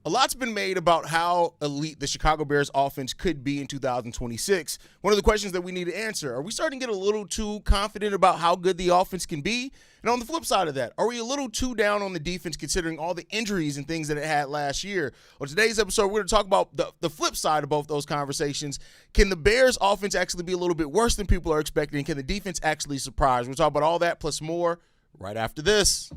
A lot's been made about how elite the Chicago Bears offense could be in 2026. One of the questions that we need to answer, are we starting to get a little too confident about how good the offense can be? And on the flip side of that, are we a little too down on the defense considering all the injuries and things that it had last year? On today's episode, we're going to talk about the flip side of both those conversations. Can the Bears offense actually be a little bit worse than people are expecting? Can the defense actually surprise? We'll talk about all that plus more right after this.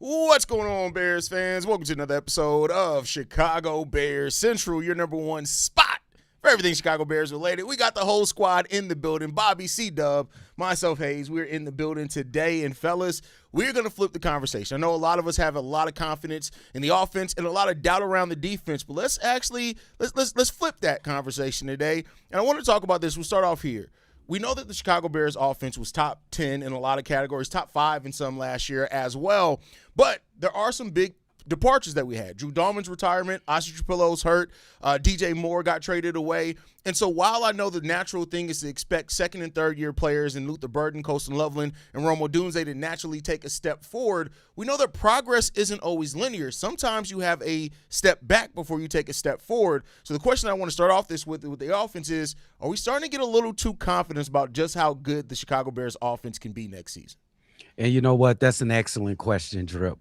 What's going on, Bears fans? Welcome to another episode of Chicago Bears Central, your number one spot for everything Chicago Bears related. We got the whole squad in the building. Bobby, C-Dub, myself, Haize. We're in the building today. And, fellas, we're going to flip the conversation. I know a lot of us have a lot of confidence in the offense and a lot of doubt around the defense, but let's flip that conversation today. And I want to talk about this. We'll start off here. We know that the Chicago Bears offense was top 10 in a lot of categories, top 5 in some last year as well. But there are some big departures that we had. Dre Dalman's retirement, Ossie Trapillo's hurt, DJ Moore got traded away. And so while I know the natural thing is to expect second and third year players in Luther Burden, Colston Loveland, and Rome Odunze to naturally take a step forward, we know that progress isn't always linear. Sometimes you have a step back before you take a step forward. So the question I want to start off this with the offense is, are we starting to get a little too confident about just how good the Chicago Bears offense can be next season? And you know what? That's an excellent question, Drip.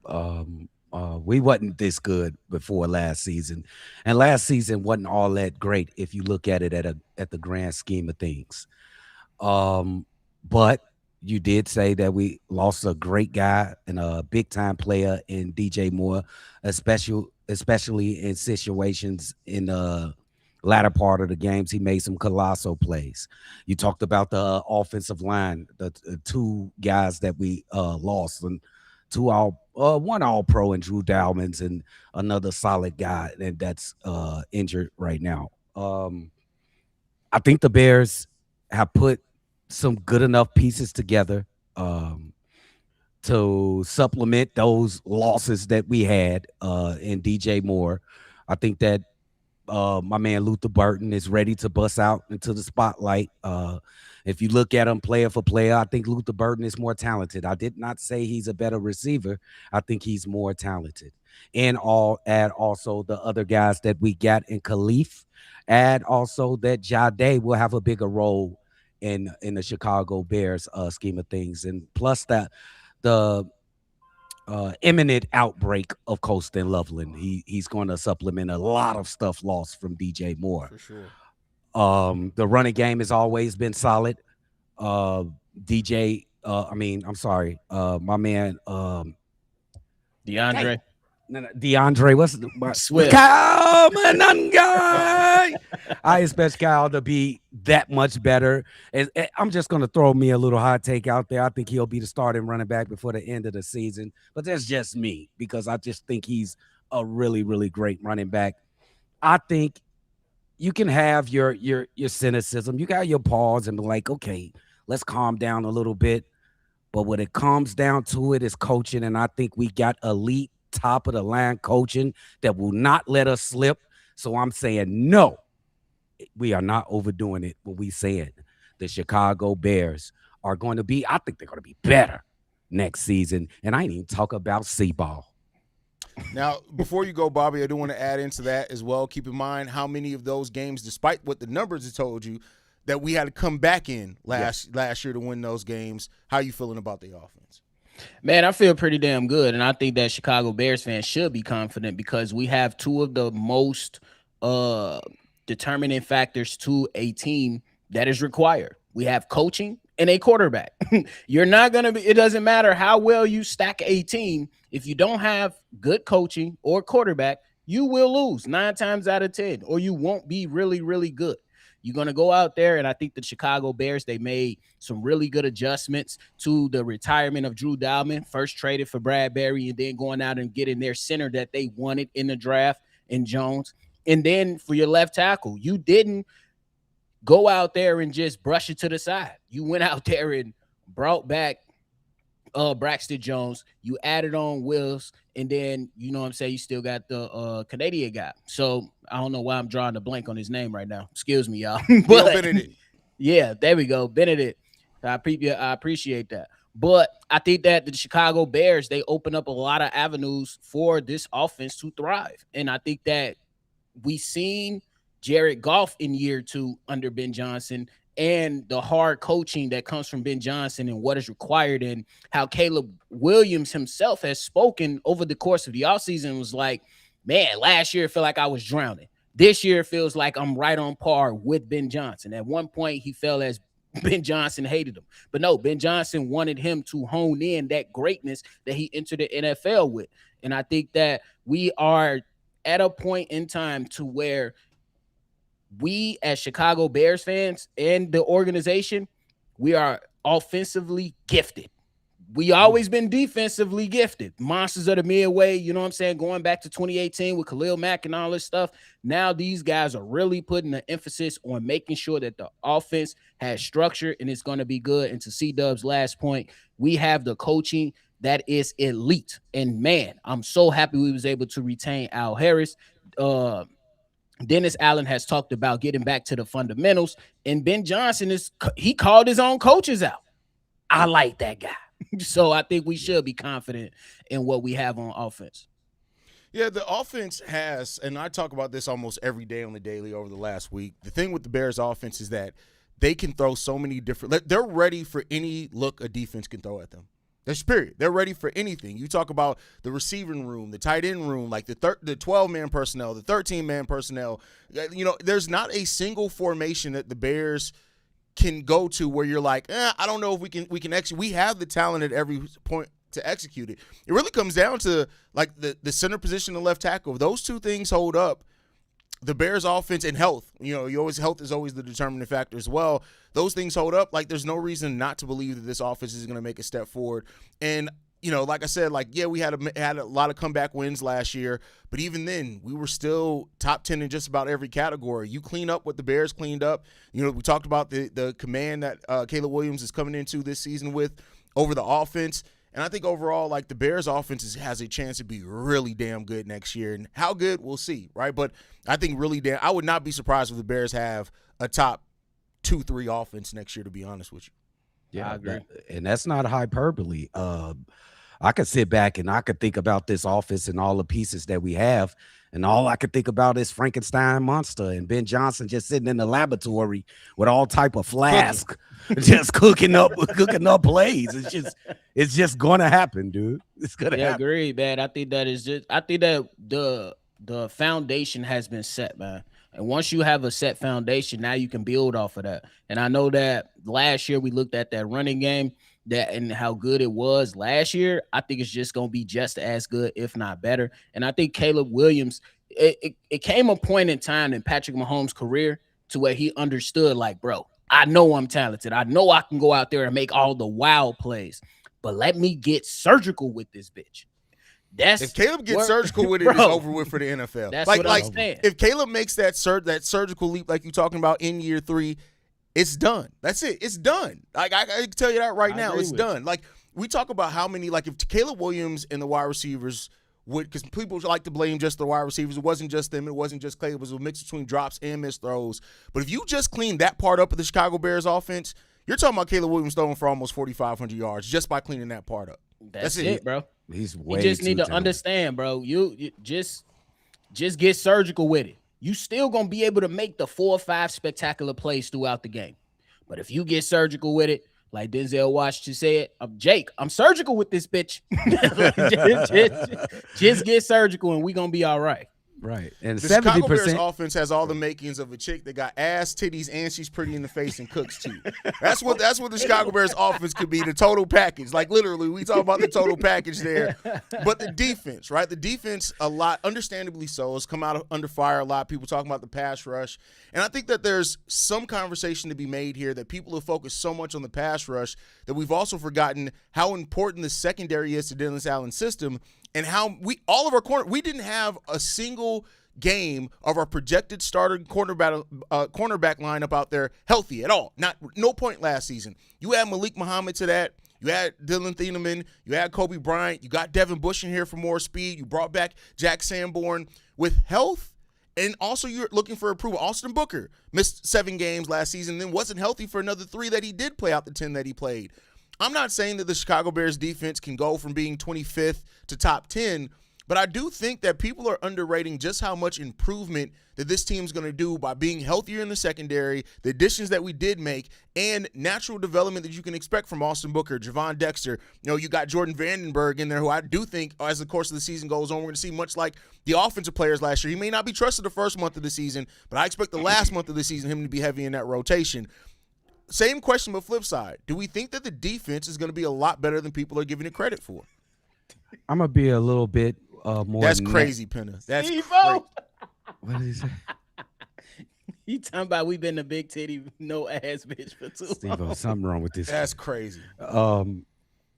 We wasn't this good before last season, and last season wasn't all that great if you look at it at the grand scheme of things. But you did say that we lost a great guy and a big time player in DJ Moore, especially in situations in the latter part of the games. He made some colossal plays. You talked about the offensive line, the two guys that we lost, and one all-pro and Dre Dalman and another solid guy that's injured right now. I think the Bears have put some good enough pieces together to supplement those losses that we had in DJ Moore. I think that my man Luther Burden is ready to bust out into the spotlight. If you look at him player for player, I think Luther Burden is more talented. I did not say he's a better receiver. I think he's more talented. And add also the other guys that we got in Khalif. Add also that Jade will have a bigger role in the Chicago Bears scheme of things. And plus that the imminent outbreak of Colston Loveland. He's going to supplement a lot of stuff lost from DJ Moore. For sure. The running game has always been solid. My man DeAndre. DeAndre, what's Swift? Kyle Manunga. I expect Kyle to be that much better. And I'm just going to throw me a little hot take out there. I think he'll be the starting running back before the end of the season. But that's just me because I just think he's a really, really great running back. I think you can have your cynicism. You got your pause and be like, okay, let's calm down a little bit. But when it comes down to it, it's coaching. And I think we got elite top of the line coaching that will not let us slip. So I'm saying no, we are not overdoing it when we saying the Chicago Bears are going to be, I think they're going to be better next season. And I ain't even talk about C-ball. Now, before you go, Bobby, I do want to add into that as well. Keep in mind how many of those games, despite what the numbers have told you, that we had to come back in last year to win those games. How you feeling about the offense? Man, I feel pretty damn good, and I think that Chicago Bears fans should be confident because we have two of the most determining factors to a team that is required. We have coaching and a quarterback. You're not going to be – it doesn't matter how well you stack a team. If you don't have good coaching or quarterback, you will lose 9 times out of 10, or you won't be really, really good. You're going to go out there, and I think the Chicago Bears, they made some really good adjustments to the retirement of Dre Dalman, first traded for Bradbury, and then going out and getting their center that they wanted in the draft in Jones. And then for your left tackle, you didn't go out there and just brush it to the side. You went out there and brought back Braxton Jones, you added on Wills, and then you know what I'm saying, you still got the Canadian guy. So I don't know why I'm drawing a blank on his name right now. Excuse me, y'all. But Benedict. Yeah, there we go. Benedict. I appreciate that. But I think that the Chicago Bears, they open up a lot of avenues for this offense to thrive. And I think that we seen Jared Goff in year 2 under Ben Johnson, and the hard coaching that comes from Ben Johnson and what is required, and how Caleb Williams himself has spoken over the course of the offseason was like, man, last year it felt like I was drowning. This year it feels like I'm right on par with Ben Johnson. At one point he felt as Ben Johnson hated him. But no, Ben Johnson wanted him to hone in that greatness that he entered the NFL with. And I think that we are at a point in time to where we as Chicago Bears fans and the organization, we are offensively gifted. We always been defensively gifted. Monsters of the Midway, you know what I'm saying? Going back to 2018 with Khalil Mack and all this stuff. Now these guys are really putting the emphasis on making sure that the offense has structure and it's going to be good. And to C-Dub's last point, we have the coaching that is elite. And man, I'm so happy we was able to retain Al Harris. Dennis Allen has talked about getting back to the fundamentals, and Ben Johnson he called his own coaches out. I like that guy. So I think we should be confident in what we have on offense. Yeah, the offense has, and I talk about this almost every day on the daily over the last week. The thing with the Bears offense is that they can throw so many different, they're ready for any look a defense can throw at them. That's period. They're ready for anything. You talk about the receiving room, the tight end room, like the 12-man personnel, the 13-man personnel. You know, there's not a single formation that the Bears can go to where you're like, I don't know if we can execute. We have the talent at every point to execute it. It really comes down to like the center position and left tackle. If those two things hold up, the Bears offense and health, health is always the determining factor as well. Those things hold up. Like, there's no reason not to believe that this offense is going to make a step forward. And, like I said, we had a lot of comeback wins last year, but even then we were still top 10 in just about every category. You clean up what the Bears cleaned up. We talked about the command that Caleb Williams is coming into this season with over the offense. And I think overall, like, the Bears offense has a chance to be really damn good next year. And how good, we'll see, right? But I think I would not be surprised if the Bears have a top 2-3 offense next year, to be honest with you. Yeah, I agree. And that's not hyperbole. I could sit back and I could think about this offense and all the pieces that we have, and all I could think about is Frankenstein monster and Ben Johnson just sitting in the laboratory with all type of flask, just cooking up plays. It's just gonna happen, dude. It's gonna happen. I agree, man. I think that the foundation has been set, man. And once you have a set foundation, now you can build off of that. And I know that last year we looked at that running game and how good it was last year. I think it's just going to be just as good, if not better. And I think Caleb Williams, it came a point in time in Patrick Mahomes' career to where he understood, like, bro, I know I'm talented. I know I can go out there and make all the wild plays, but let me get surgical with this bitch. If Caleb gets surgical with it, it's over with for the NFL. That's what I'm saying. If Caleb makes that surgical leap like you're talking about in year 3, it's done. That's it. It's done. Like, I can tell you that right now. It's done. Like, we talk about how many, like, if Caleb Williams and the wide receivers would, because people like to blame just the wide receivers. It wasn't just them. It wasn't just Caleb. It was a mix between drops and missed throws. But if you just clean that part up of the Chicago Bears offense, you're talking about Caleb Williams throwing for almost 4,500 yards just by cleaning that part up. That's it, bro. He's way You just need to understand, bro. You just get surgical with it. You still gonna be able to make the 4 or 5 spectacular plays throughout the game. But if you get surgical with it, like Denzel Washington said, Jake, I'm surgical with this bitch. just get surgical and we gonna be all right. Right. And The Chicago Bears 70%. offense has all the makings of a chick that got ass, titties, and she's pretty in the face and cooks too. That's what the Chicago Bears offense could be, the total package. Like literally, we talk about the total package there. But the defense, right? The defense, a lot, understandably so, has come out under fire a lot. People talking about the pass rush. And I think that there's some conversation to be made here that people have focused so much on the pass rush that we've also forgotten how important the secondary is to Dennis Allen's system. And how all of our we didn't have a single game of our projected starter cornerback lineup out there healthy at all. No point last season. You had Malik Muhammad to that. You had Thieneman. You had Coby Bryant. You got Devin Bush in here for more speed. You brought back Jack Sanborn with health. And also you're looking for approval. Austin Booker missed 7 games last season, then wasn't healthy for another 3 that he did play out the 10 that he played. I'm not saying that the Chicago Bears defense can go from being 25th to top 10, but I do think that people are underrating just how much improvement that this team's going to do by being healthier in the secondary, the additions that we did make, and natural development that you can expect from Austin Booker, Javon Dexter. You know, you got Jordan Vandenberg in there, who I do think as the course of the season goes on, we're going to see much like the offensive players last year. He may not be trusted the first month of the season, but I expect the last month of the season him to be heavy in that rotation. Same question, but flip side. Do we think that the defense is going to be a lot better than people are giving it credit for? I'm going to be a little bit more. That's crazy, Penna. That's crazy. What did he say? You talking about we been a big titty, no ass bitch for too long. Something wrong with this. That's crazy. I'm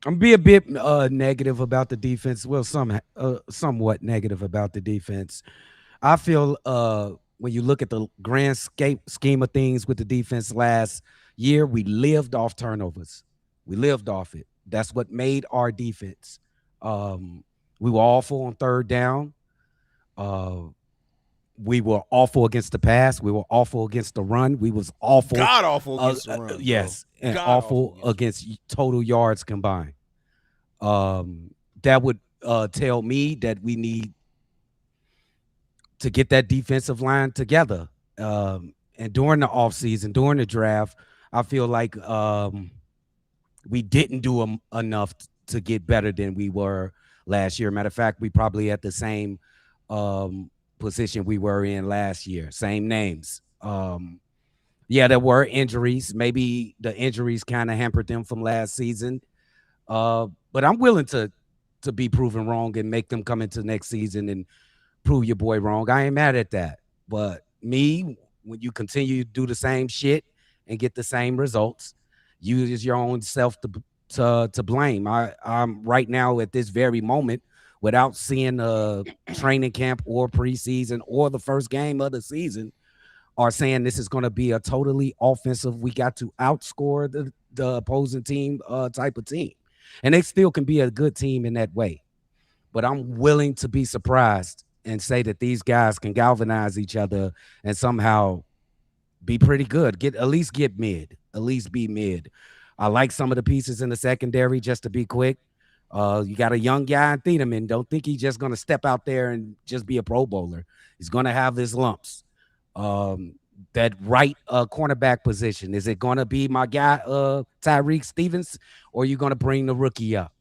going to be a bit negative about the defense. Well, somewhat negative about the defense. I feel when you look at the grand scheme of things with the defense last year, we lived off turnovers. We lived off it. That's what made our defense. We were awful on third down. We were awful against the pass. We were awful against the run. We was awful. God awful against the run. Yes, and awful against total yards combined. That would tell me that we need to get that defensive line together. And during the offseason, during the draft, I feel like we didn't do enough to get better than we were last year. Matter of fact, we probably at the same position we were in last year. Same names. Yeah, there were injuries. Maybe the injuries kind of hampered them from last season. But I'm willing to be proven wrong and make them come into next season and prove your boy wrong. I ain't mad at that. But me, when you continue to do the same shit and get the same results, you is your own self to blame. I'm right now at this very moment, without seeing a training camp or preseason or the first game of the season, are saying this is going to be a totally offensive, we got to outscore the opposing team type of team. And they still can be a good team in that way. But I'm willing to be surprised and say that these guys can galvanize each other and somehow be pretty good. At least get mid. At least be mid. I like some of the pieces in the secondary, just to be quick. You got a young guy in Thieneman. Don't think he's just going to step out there and just be a Pro Bowler. He's going to have his lumps. That right cornerback position, is it going to be my guy, Tyreek Stevens, or are you going to bring the rookie up?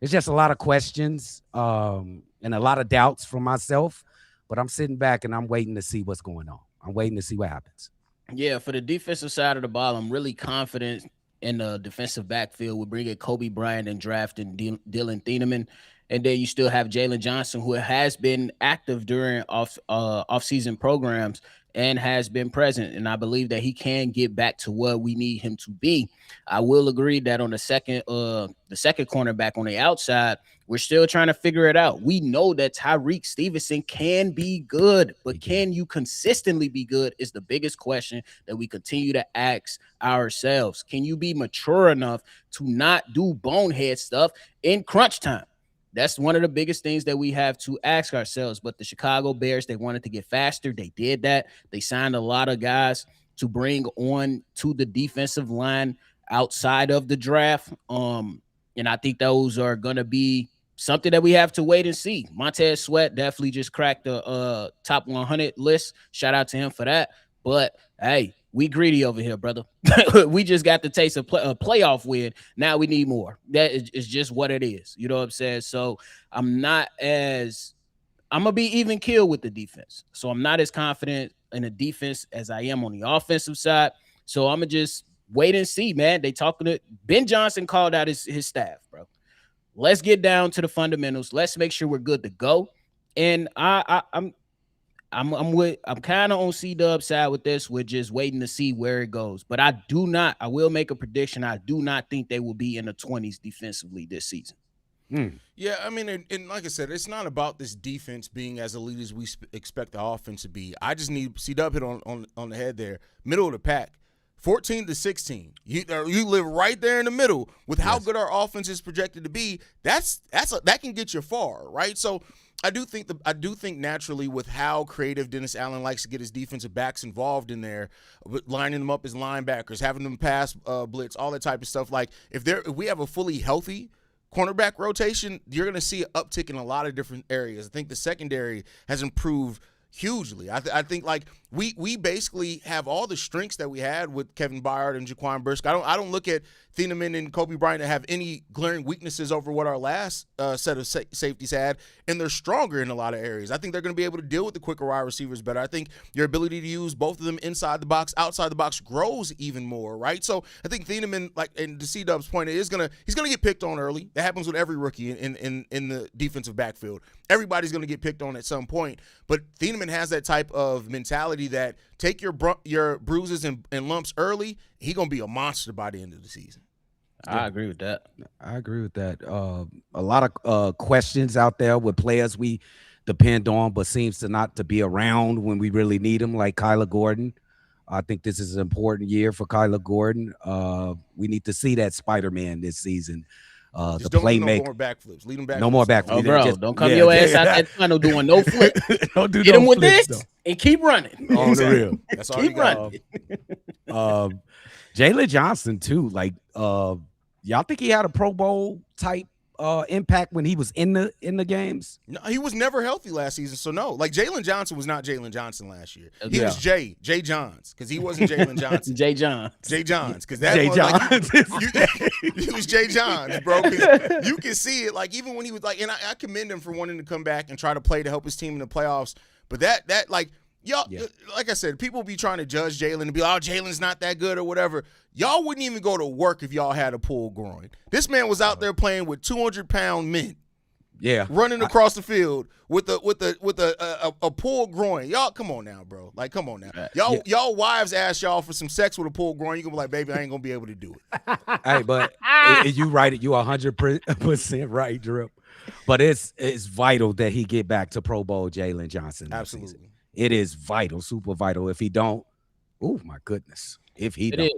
It's just a lot of questions and a lot of doubts from myself, but I'm sitting back and I'm waiting to see what's going on. I'm waiting to see what happens. Yeah, for the defensive side of the ball, I'm really confident in the defensive backfield. We're bringing Coby Bryant and drafting Dillin Thieneman. And then you still have Jaylon Johnson, who has been active during off-season programs and has been present. And I believe that he can get back to what we need him to be. I will agree that on the second cornerback on the outside, we're still trying to figure it out. We know that Tyreek Stevenson can be good, but can you consistently be good is the biggest question that we continue to ask ourselves. Can you be mature enough to not do bonehead stuff in crunch time? That's one of the biggest things that we have to ask ourselves. But the Chicago Bears, they wanted to get faster. They did that. They signed a lot of guys to bring on to the defensive line outside of the draft. And I think those are going to be something that we have to wait and see. Montez Sweat definitely just cracked the top 100 list. Shout out to him for that. But, hey, we greedy over here, brother. We just got the taste of a playoff win. Now we need more. That is just what it is. You know what I'm saying? So I'm not as I'm gonna be even killed with the defense. So I'm not as confident in the defense as I am on the offensive side. So I'm gonna just wait and see, man. They talking to Ben Johnson called out his staff, bro. Let's get down to the fundamentals. Let's make sure we're good to go. And I'm kind of on C-Dub side with this. We're just waiting to see where it goes. But I will make a prediction. I do not think they will be in the 20s defensively this season. Yeah, I mean, and like I said, it's not about this defense being as elite as we expect the offense to be. I just need C-Dub hit on the head there, middle of the pack. 14 to 16. You live right there in the middle with how good our offense is projected to be. That can get you far, right? So I do think naturally with how creative Dennis Allen likes to get his defensive backs involved in there, lining them up as linebackers, having them pass blitz, all that type of stuff. Like if we have a fully healthy cornerback rotation, you're going to see an uptick in a lot of different areas. I think the secondary has improved hugely. I think like we basically have all the strengths that we had with Kevin Byard and Jaquan Brisker. I don't look at Thieneman and Coby Bryant to have any glaring weaknesses over what our last set of safeties had, and they're stronger in a lot of areas. I think they're going to be able to deal with the quicker wide receivers better. I think your ability to use both of them inside the box, outside the box grows even more, right? So I think Thieneman, like, and to C-Dub's point, he's gonna get picked on early. That happens with every rookie in the defensive backfield. Everybody's going to get picked on at some point, but Thieneman has that type of mentality that take your bruises and lumps early. He's going to be a monster by the end of the season. I agree with that. A lot of questions out there with players we depend on, but seems to not to be around when we really need them, like Kyler Gordon. I think this is an important year for Kyler Gordon. We need to see that Spider-Man this season. Just the don't playmaker. No more backflips. Lead them back. No more backflips. Oh, bro, don't come your ass out that tunnel doing no flip. Don't do Get no him with flips, this and keep running. On the real. That's all you got. Jaylon Johnson too. Like, y'all think he had a Pro Bowl type impact when he was in the games? No, he was never healthy last season, so no. Like Jaylon Johnson was not Jaylon Johnson last year. He was Jay Johns, because he wasn't Jaylon Johnson. Jay Johns, because that Jay was Johns. Like, he was Jay Johns, bro. 'Cause you can see it, like even when he was like, and I commend him for wanting to come back and try to play to help his team in the playoffs. But that like. Y'all, like I said, people be trying to judge Jaylon and be like, oh, Jaylon's not that good or whatever. Y'all wouldn't even go to work if y'all had a pulled groin. This man was out there playing with 200-pound men. Yeah, running across the field with a pulled groin. Y'all, come on now, bro. Like, come on now. Y'all wives ask y'all for some sex with a pulled groin. You can be like, baby, I ain't gonna be able to do it. Hey, but you right. You 100% right, Drip. But it's vital that he get back to Pro Bowl Jaylon Johnson. Absolutely. Season. It is vital, super vital. If he don't, oh my goodness. If he don't.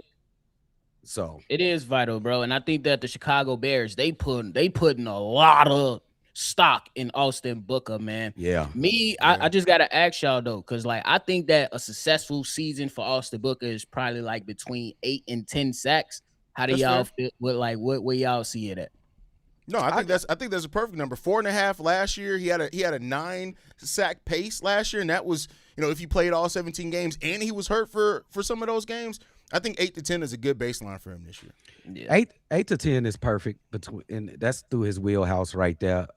So it is vital, bro. And I think that the Chicago Bears, they putting a lot of stock in Austin Booker, man. Yeah. I just gotta ask y'all though, because like I think that a successful season for Austin Booker is probably like between 8 and 10 sacks. How do y'all feel? Where y'all see it at? No, I think that's a perfect number. 4.5 last year. He had a 9 sack pace last year, and that was, if he played all 17 games and he was hurt for some of those games. I think 8 to 10 is a good baseline for him this year. Yeah. 8 to 10 is perfect, and that's through his wheelhouse right there.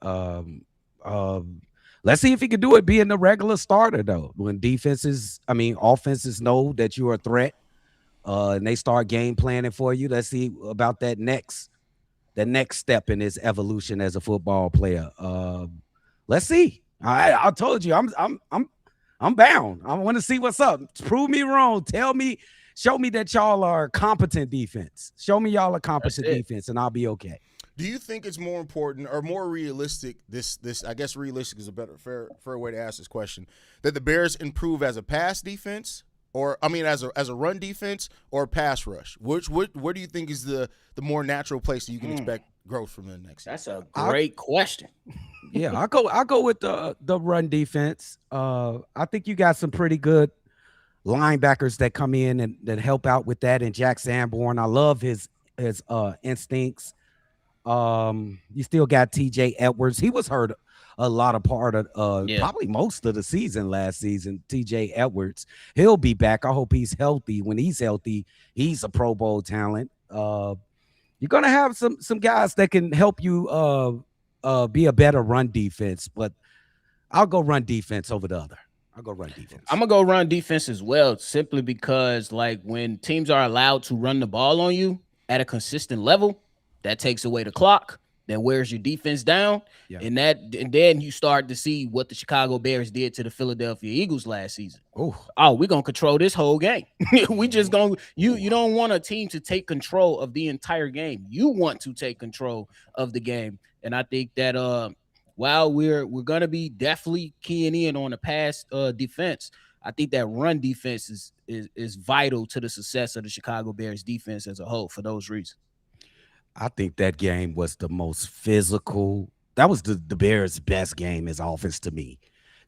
Let's see if he can do it being the regular starter though. When offenses know that you're a threat, and they start game planning for you. Let's see about that next step in his evolution as a football player. Let's see. I told you, I'm bound. I want to see what's up. Prove me wrong. Show me that y'all are competent defense. Show me y'all are competent defense, and I'll be okay. Do you think it's more important or more realistic? This I guess realistic is a better fair way to ask this question. That the Bears improve as a pass defense, or as a run defense or pass rush? Where do you think is the more natural place that you can expect growth from the next year? That's a great question. Yeah, I'll go with the run defense. I think you got some pretty good linebackers that come in and that help out with that. And Jack Sanborn, I love his instincts. You still got TJ Edwards. He was hurt a lot of part of probably most of the season last season. TJ Edwards, he'll be back. I hope he's healthy. When he's healthy, he's a Pro Bowl talent. You're gonna have some guys that can help you be a better run defense, but I'll go run defense over the other. I'll go run defense. I'm gonna go run defense as well, simply because like when teams are allowed to run the ball on you at a consistent level, that takes away the clock. Then wears your defense down, and then you start to see what the Chicago Bears did to the Philadelphia Eagles last season. Oh, we're gonna control this whole game. We just gonna you don't want a team to take control of the entire game. You want to take control of the game, and I think that while we're gonna be definitely keying in on the pass defense, I think that run defense is vital to the success of the Chicago Bears defense as a whole for those reasons. I think that game was the most physical. That was the Bears' best game as offense to me.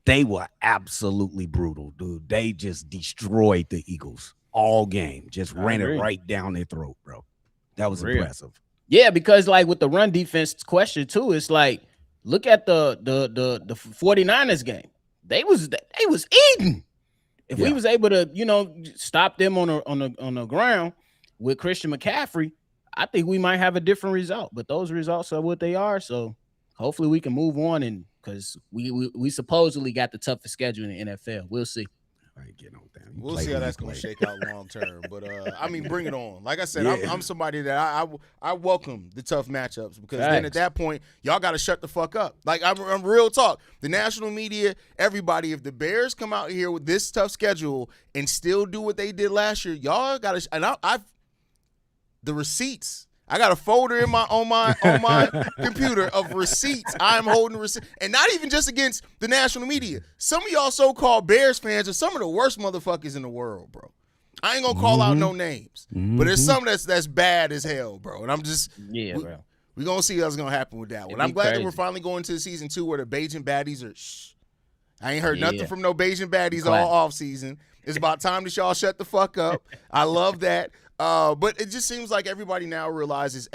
They were absolutely brutal, dude. They just destroyed the Eagles all game. Just ran it right down their throat, bro. That was impressive. Yeah, because like with the run defense question too, it's like look at the 49ers game. They was eating. If we was able to, stop them on the ground with Christian McCaffrey, I think we might have a different result, but those results are what they are. So hopefully we can move on, and because we supposedly got the toughest schedule in the NFL. We'll see. We'll see how that's going to shake out long term. But I mean, bring it on. Like I said, I'm somebody that I welcome the tough matchups, because then at that point, y'all got to shut the fuck up. Like I'm real talk. The national media, everybody, if the Bears come out here with this tough schedule and still do what they did last year, y'all got to. And I've the receipts. I got a folder in on my computer of receipts. I'm holding receipts, and not even just against the national media. Some of y'all so-called Bears fans are some of the worst motherfuckers in the world, bro. I ain't gonna call out no names, but there's some that's bad as hell, bro. And I'm just bro. We gonna see what's gonna happen with that one. I'm glad that we're finally going to season 2 where the Bajan baddies are. I ain't heard nothing from no Bajan baddies all off season. It's about time that y'all shut the fuck up. I love that. But it just seems like everybody now realizes,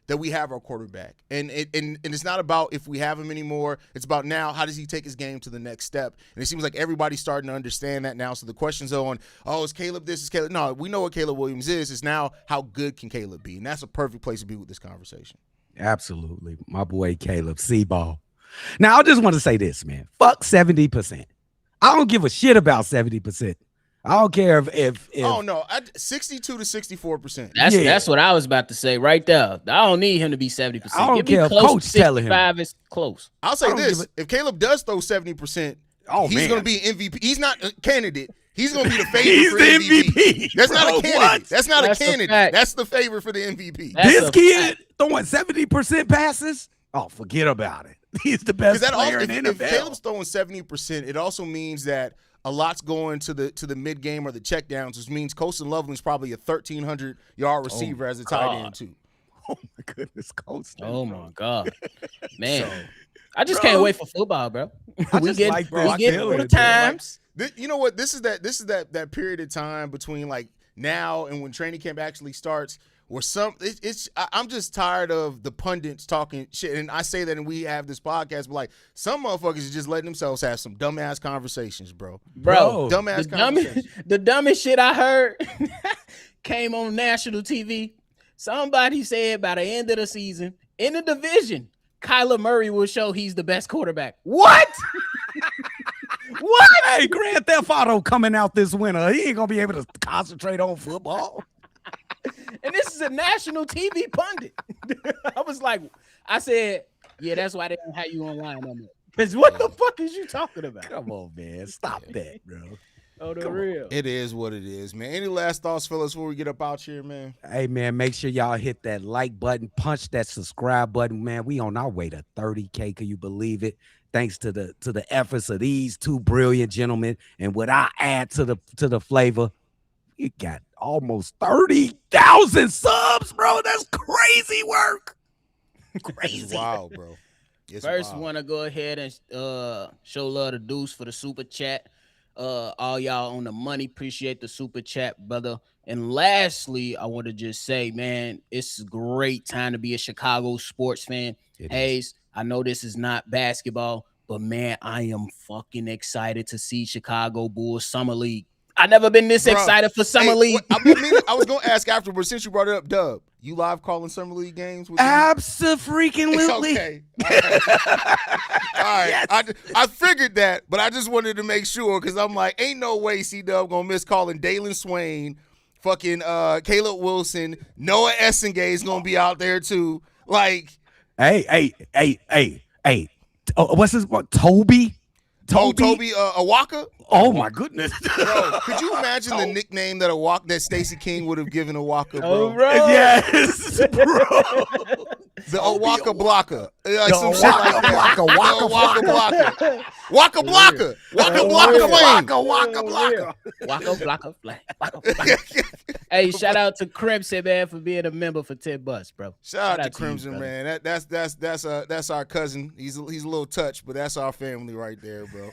that we have our quarterback. And it's not about if we have him anymore. It's about now, how does he take his game to the next step? And it seems like everybody's starting to understand that now. So the questions are on, is Caleb this? Is Caleb? No, we know what Caleb Williams is. It's now, how good can Caleb be? And that's a perfect place to be with this conversation. Absolutely. My boy Caleb, C-ball. Now, I just want to say this, man. Fuck 70%. I don't give a shit about 70%. I don't care if 62 to 64%. That's what I was about to say right there. I don't need him to be 70%. I don't care if coach telling him. Is close. I'll say this: if Caleb does throw 70%, he's going to be an MVP. He's not a candidate. He's going to be the favorite for MVP. That's not a candidate. What? That's not a candidate. That's the favorite for the MVP. This kid throwing 70% passes? Oh, forget about it. He's the best player in the NFL. If Caleb's throwing 70%, it also means that a lot's going to the mid game or the check downs, which means Colston Loveland's probably a 1,300-yard receiver as a tight end too. Oh my goodness, Colston! Oh my God, man! I just can't wait for football, bro. We get the times. You know what? This is that period of time between like now and when training camp actually starts. Or I'm just tired of the pundits talking shit, and I say that, and we have this podcast, but like some motherfuckers are just letting themselves have some dumbass conversations, bro. Dumbass conversations. The dumbest shit I heard came on national TV. Somebody said by the end of the season in the division, Kyler Murray will show he's the best quarterback. What? What? Hey, Grand Theft Auto coming out this winter. He ain't gonna be able to concentrate on football. And this is a national TV pundit. I said, yeah, that's why they don't have you online no more. Because what the fuck is you talking about? Come on, man. Stop that, bro. Oh, the real. It is what it is, man. Any last thoughts, fellas, before we get up out here, man? Hey, man, make sure y'all hit that like button, punch that subscribe button, man. We on our way to 30K. Can you believe it? Thanks to the efforts of these two brilliant gentlemen, and what I add to the flavor, you got almost 30,000 subs, bro. That's crazy work. Crazy. Wow, bro. First, want to go ahead and show love to Deuce for the super chat. All y'all on the money, appreciate the super chat, brother. And lastly, I want to just say, man, it's a great time to be a Chicago sports fan. Haize, I know this is not basketball, but man, I am fucking excited to see Chicago Bulls Summer League. I never been this Bruh. excited for Summer League. I was gonna ask afterwards since you brought it up, Dub. You live calling Summer League games? Abso-freaking-lutely. Okay. All right. Yes. I figured that, but I just wanted to make sure because I'm like, ain't no way C-Dub gonna miss calling Dalen Swain, fucking Caleb Wilson, Noah Essengay is gonna be out there too. Like, hey. What's his what? Toby Awaka? Oh my goodness. Bro, could you imagine the nickname that Stacey King would have given Awaka, bro? Oh, bro. Yes, bro. The Awaka Blocker. Like some shit like that. Waka Blocker. Waka Blocker. Waka Blocker Flame. Waka Blocker. Waka Blocker Flame. Hey, shout out to Crimson, man, for being a member for $10, bro. Shout out to Crimson, man. That's our cousin. He's a little touched, but that's our family right there, bro.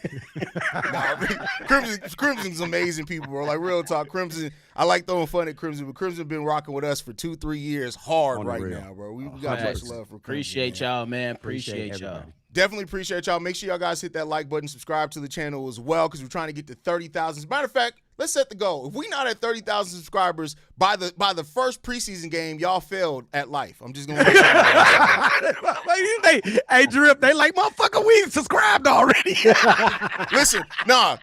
Crimson's amazing people, bro. Like real talk, Crimson. I like throwing fun at Crimson, but Crimson been rocking with us for 2-3 years hard right now, bro. We got much love for Crimson. Appreciate y'all, man. Appreciate y'all. Definitely appreciate y'all. Make sure y'all guys hit that like button, subscribe to the channel as well, because we're trying to get to 30,000. As a matter of fact, let's set the goal. If we not at 30,000 subscribers by the first preseason game, y'all failed at life. I'm just gonna. Hey, Drip, they like motherfucker. We subscribed already. Listen, I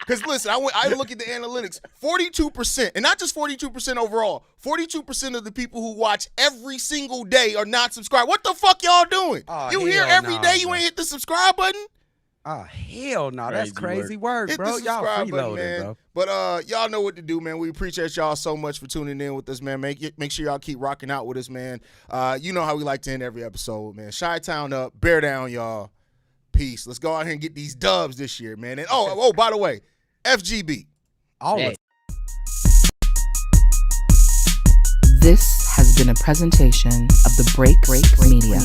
look at the analytics. 42%, and not just 42% overall. 42% of the people who watch every single day are not subscribed. What the fuck y'all doing? Oh, you here every day? You ain't hit the subscribe button? Oh, hell no. That's crazy work, Hit bro. the Y'all subscribe button, freeloading, man. bro. But y'all know what to do, man. We appreciate y'all so much for tuning in with us, man. Make sure y'all keep rocking out with us, man. You know how we like to end every episode, man. Chi-Town up, bear down, y'all. Peace. Let's go out here and get these dubs this year, man. And by the way, FGB. Always. This has been a presentation of the Break Media.